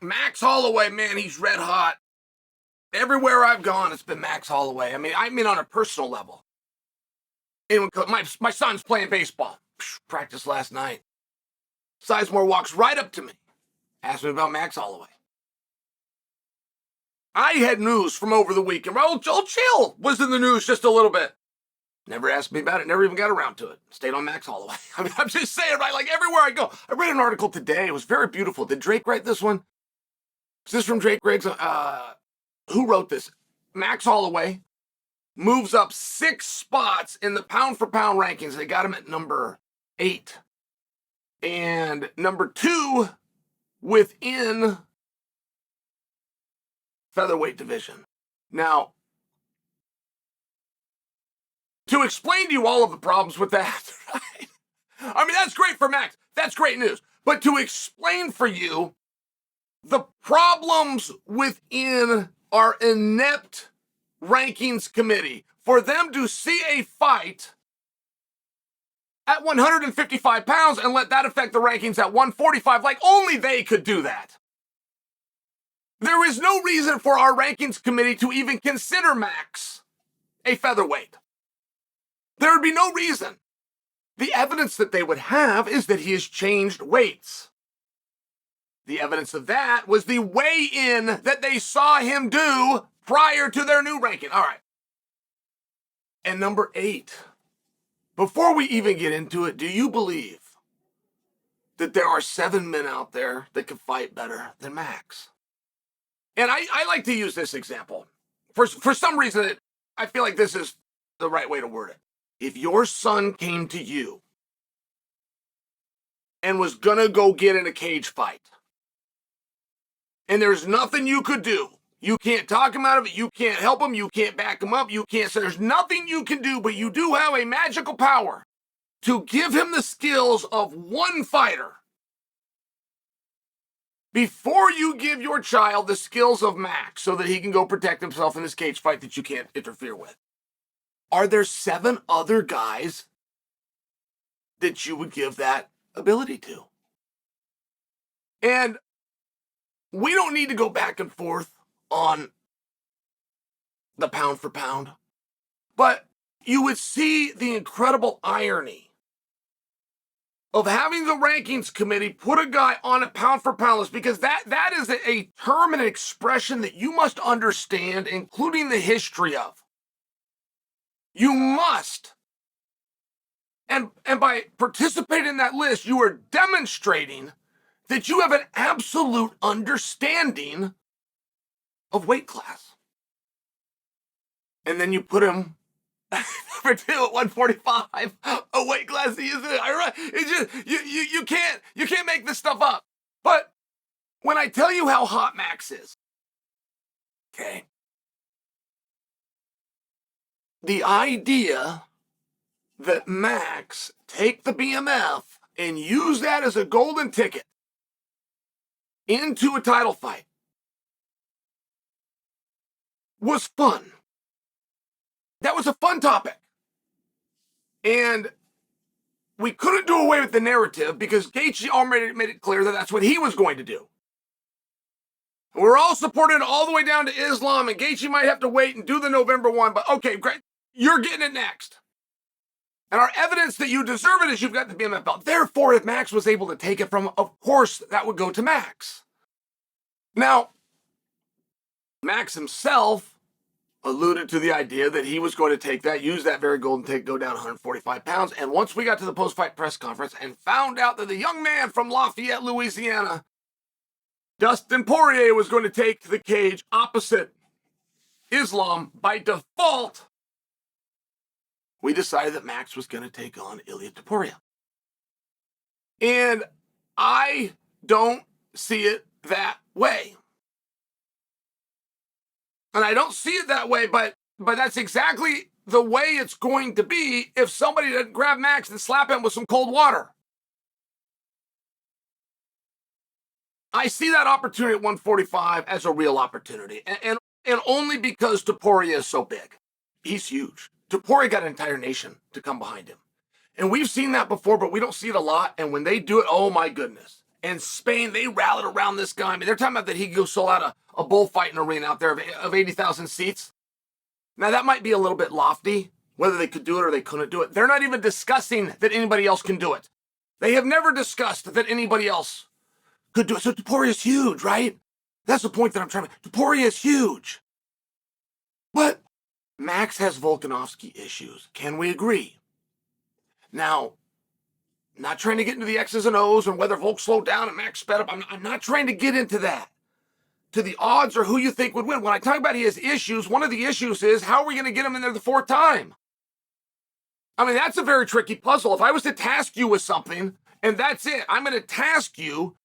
Max Holloway, man, he's red hot. Everywhere I've gone, it's been Max Holloway. I mean on a personal level. And my son's playing baseball. Practice last night. Sizemore walks right up to me. Asked me about Max Holloway. I had news from over the weekend. Old Chael was in the news just a little bit. Never asked me about it. Never even got around to it. Stayed on Max Holloway. I mean, I'm just saying, right? Like everywhere I go. I read an article today. It was very beautiful. Did Drake write this one? Is this from Drake Griggs? Who wrote this? Max Holloway moves up 6 spots in the pound-for-pound rankings. They got him at number 8. And number 2 within featherweight division. Now, to explain to you all of the problems with that, right? I mean, that's great for Max. That's great news. But to explain for you the problems within our inept rankings committee, for them to see a fight at 155 pounds and let that affect the rankings at 145, like only they could do that. There is no reason for our rankings committee to even consider Max a featherweight. There would be no reason. The evidence that they would have is that he has changed weights. The evidence of that was the weigh-in that they saw him do prior to their new ranking. All right. And number 8. Before we even get into it, do you believe that there are 7 men out there that can fight better than Max? And I like to use this example. For some reason, I feel like this is the right way to word it. If your son came to you and was gonna go get in a cage fight, and there's nothing you could do, you can't talk him out of it, you can't help him, you can't back him up, you can't say there's nothing you can do, but you do have a magical power to give him the skills of one fighter before you give your child the skills of Max so that he can go protect himself in this cage fight that you can't interfere with. Are there 7 other guys that you would give that ability to? And we don't need to go back and forth on the pound for pound, but you would see the incredible irony of having the rankings committee put a guy on a pound for pound list, because that is a term and an expression that you must understand, including the history of. You must. And by participating in that list, you are demonstrating that you have an absolute understanding of weight class. And then you put him number 2 at 145, a weight class he isn't. It's just you can't make this stuff up. But when I tell you how hot Max is, okay, the idea that Max take the BMF and use that as a golden ticket into a title fight was fun. That was a fun topic. And we couldn't do away with the narrative because Gaethje already made it clear that that's what he was going to do. We're all supported all the way down to Islam, and Gaethje might have to wait and do the November 1, but okay, great. You're getting it next. And our evidence that you deserve it is you've got the BMF belt. Therefore, if Max was able to take it from him, of course, that would go to Max. Now, Max himself alluded to the idea that he was going to take that, use that very golden ticket, go down 145 pounds. And once we got to the post-fight press conference and found out that the young man from Lafayette, Louisiana, Dustin Poirier, was going to take the cage opposite Islam by default, we decided that Max was going to take on Ilia Topuria. And I don't see it that way. And I don't see it that way, but that's exactly the way it's going to be if somebody doesn't grab Max and slap him with some cold water. I see that opportunity at 145 as a real opportunity, and only because Topuria is so big. He's huge. Topuria got an entire nation to come behind him. And we've seen that before, but we don't see it a lot. And when they do it, oh my goodness. and Spain, they rallied around this guy. I mean, they're talking about that he could go sell out a bullfighting arena out there of 80,000 seats. Now, that might be a little bit lofty, whether they could do it or they couldn't do it. They're not even discussing that anybody else can do it. They have never discussed that anybody else could do it. So Topuria is huge, right? That's the point that I'm trying to make. Topuria is huge. But Max has Volkanovski issues. Can we agree? Now, not trying to get into the X's and O's or whether Volk slowed down and Max sped up. I'm not trying to get into that. To the odds or who you think would win. When I talk about he has issues, one of the issues is how are we going to get him in there the fourth time? I mean, that's a very tricky puzzle. If I was to task you with something, and that's it, I'm going to task you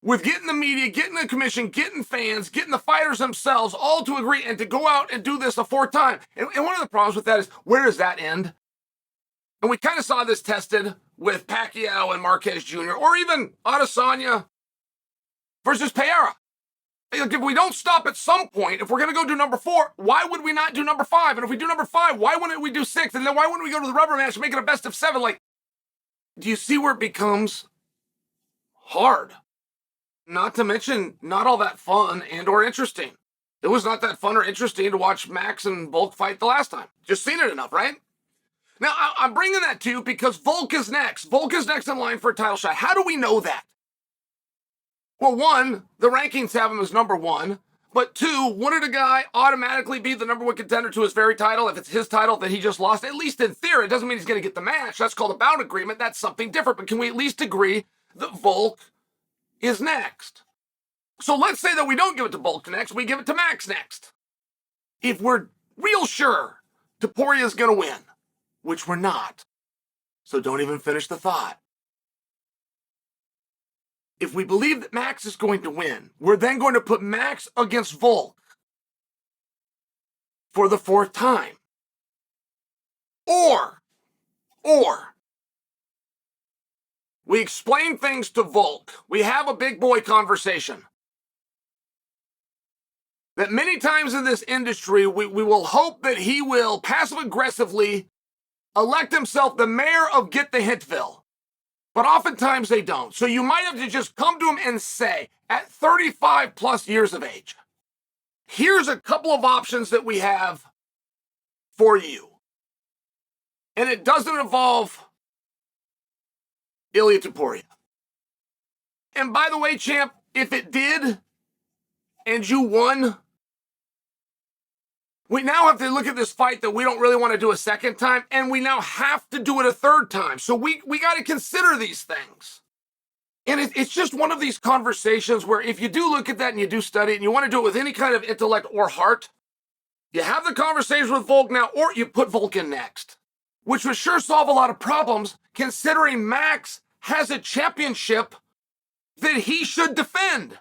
with getting the media, getting the commission, getting fans, getting the fighters themselves all to agree and to go out and do this a fourth time. And one of the problems with that is, where does that end? And we kind of saw this tested with Pacquiao and Marquez Jr., or even Adesanya versus Pereira. Like, if we don't stop at some point, if we're going to go do number 4, why would we not do number 5? And if we do number 5, why wouldn't we do 6? And then why wouldn't we go to the rubber match and make it a best of 7? Like, do you see where it becomes hard? Not to mention, not all that fun and or interesting. It was not that fun or interesting to watch Max and Volk fight the last time. Just seen it enough, right? Now, I'm bringing that to you because Volk is next. Volk is next in line for a title shot. How do we know that? Well, 1, the rankings have him as number 1. But 2, wouldn't a guy automatically be the number 1 contender to his very title if it's his title that he just lost? At least in theory. It doesn't mean he's going to get the match. That's called a bout agreement. That's something different. But can we at least agree that Volk is next? So let's say that we don't give it to Volk next. We give it to Max next. If we're real sure Topuria is going to win, which we're not. So don't even finish the thought. If we believe that Max is going to win, we're then going to put Max against Volk for the 4th time. Or, we explain things to Volk. We have a big boy conversation. That many times in this industry, we will hope that he will passive-aggressively elect himself the mayor of Get the Hintville. But oftentimes they don't. So you might have to just come to him and say, at 35 plus years of age, here's a couple of options that we have for you. And it doesn't involve Ilia Topuria. And by the way, champ, if it did, and you won, we now have to look at this fight that we don't really want to do a second time, and we now have to do it a 3rd time. So we got to consider these things. And it's just one of these conversations where if you do look at that and you do study it and you want to do it with any kind of intellect or heart, you have the conversation with Volk now, or you put Volk in next, which would sure solve a lot of problems considering Max has a championship that he should defend.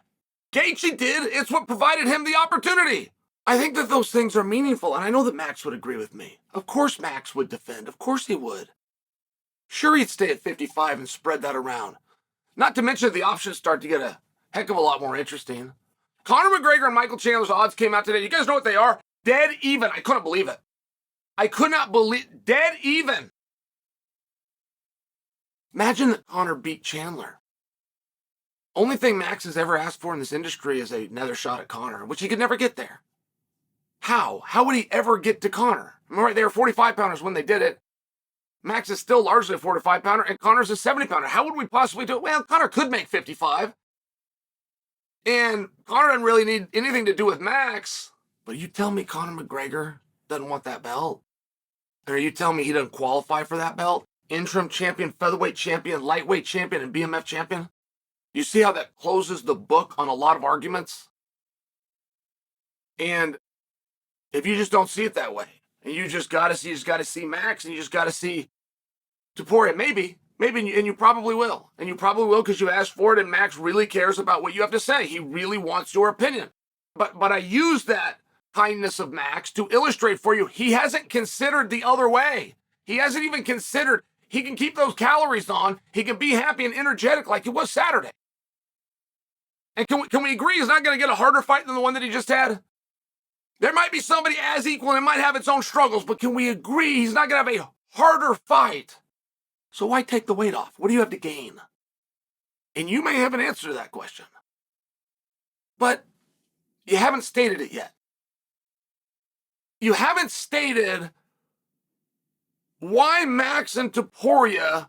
Gaethje did. It's what provided him the opportunity. I think that those things are meaningful, and I know that Max would agree with me. Of course Max would defend. Of course he would. Sure, he'd stay at 55 and spread that around. Not to mention the options start to get a heck of a lot more interesting. Conor McGregor and Michael Chandler's odds came out today. You guys know what they are? Dead even. I couldn't believe it. I could not believe... Dead even. Imagine that Conor beat Chandler. Only thing Max has ever asked for in this industry is another shot at Conor, which he could never get there. How? How would he ever get to Conor? I mean, right, they were 45-pounders when they did it. Max is still largely a 45-pounder, and Conor's a 70-pounder. How would we possibly do it? Well, Conor could make 55. And Conor doesn't really need anything to do with Max. But you tell me Conor McGregor doesn't want that belt? Or you tell me he doesn't qualify for that belt? Interim champion, featherweight champion, lightweight champion, and BMF champion? You see how that closes the book on a lot of arguments? And if you just don't see it that way, and you just got to see Max, and you just got to see Topuria, maybe, and you probably will. And you probably will because you asked for it, and Max really cares about what you have to say. He really wants your opinion. But I use that kindness of Max to illustrate for you, he hasn't considered the other way. He hasn't even considered he can keep those calories on. He can be happy and energetic like he was Saturday. And can we agree he's not going to get a harder fight than the one that he just had? There might be somebody as equal and it might have its own struggles, but can we agree he's not going to have a harder fight? So why take the weight off? What do you have to gain? And you may have an answer to that question, but you haven't stated it yet. You haven't stated why Max and Topuria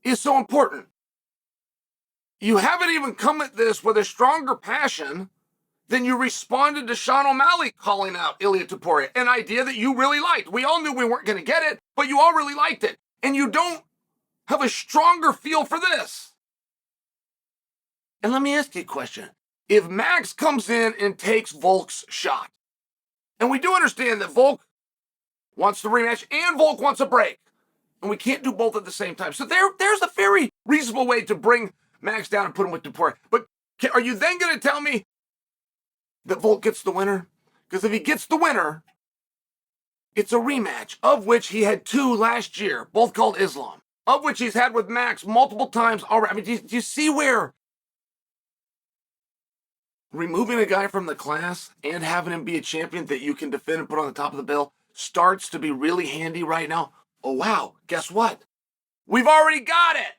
is so important. You haven't even come at this with a stronger passion than you responded to Sean O'Malley calling out Ilia Topuria, an idea that you really liked. We all knew we weren't going to get it, but you all really liked it. And you don't have a stronger feel for this. And let me ask you a question. If Max comes in and takes Volk's shot, and we do understand that Volk wants the rematch and Volk wants a break, and we can't do both at the same time. So there's a very reasonable way to bring Max down and put him with Topuria. But are you then going to tell me that Volk gets the winner? Because if he gets the winner, it's a rematch, of which he had 2 last year, both called Islam, of which he's had with Max multiple times already. I mean, do you see where removing a guy from the class and having him be a champion that you can defend and put on the top of the bill starts to be really handy right now? Oh, wow, guess what? We've already got it.